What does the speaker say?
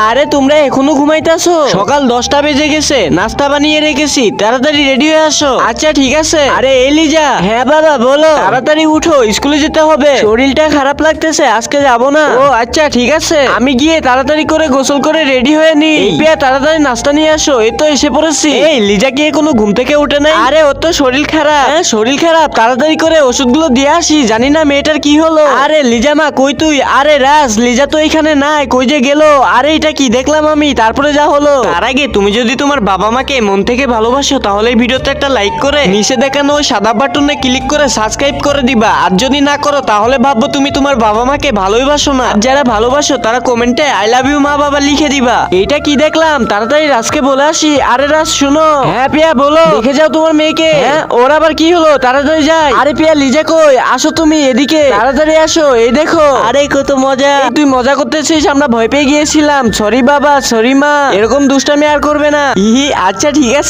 আরে তোমরা এখনো ঘুমাইতেছো? সকাল 10টা বেজে গেছে, নাস্তা বানিয়ে রেখেছি, তাড়াতাড়ি রেডি হয়ে আসো। আচ্ছা ঠিক আছে। আরে এলিজা। হ্যাঁ বাবা বলো। তাড়াতাড়ি উঠো, স্কুলে যেতে হবে। শরীরটা খারাপ লাগতেছে, আজকে যাব না। ও আচ্ছা ঠিক আছে, আমি গিয়ে তাড়াতাড়ি করে গোসল করে রেডি হয়ে নি। পিয়া তাড়াতাড়ি নাস্তা নিয়ে আসো, এই তো এসে পড়েছি। এই লিজা কি এখনো ঘুম থেকে উঠে নাই? আরে ওর তো শরীর খারাপ। হ্যাঁ শরীর খারাপ, তাড়াতাড়ি করে ওষুধগুলো দিয়ে আসি। জানি না মেয়েটার কি হলো। আরে লিজা মা কই তুই? আরে রাজ, লিজা তো এখানে নাই, কই যে গেল? আরে এটা কি দেখলাম আমি, তারপরে যা হলো। তার আগে তুমি যদি তোমার বাবা মাকে মন থেকে ভালোবাসো তাহলে এই ভিডিওতে একটা লাইক করে নিচে দেখানো ওই সাদা বাটনে ক্লিক করে সাবস্ক্রাইব করে দিবা। আর যদি না করো তাহলে ভাববো তুমি তোমার বাবা মাকে ভালোবাসো না। আর যারা ভালোবাসো তারা কমেন্টে আই লাভ ইউ মা বাবা লিখে দিবা। এটা কি দেখলাম, তাড়াতাড়ি রাজকে বলে আসি। আরে রাজ শুনো। হ্যাঁ পিয়া বলো। দেখে যাও তোমার মেয়েকে। হ্যাঁ ওর আবার কি হলো, তাড়াতাড়ি যাই। আরে পিয়া লিজা কই? আসো তুমি এদিকে, তাড়াতাড়ি আসো। এই দেখো। আরে কত মজা। তুই মজা করতেছিস, আমরা ভয় পেয়ে গিয়েছিলাম। সরি বাবা, সরি মা, এরকম দুষ্টামি আর করবে না। আচ্ছা ঠিক আছে।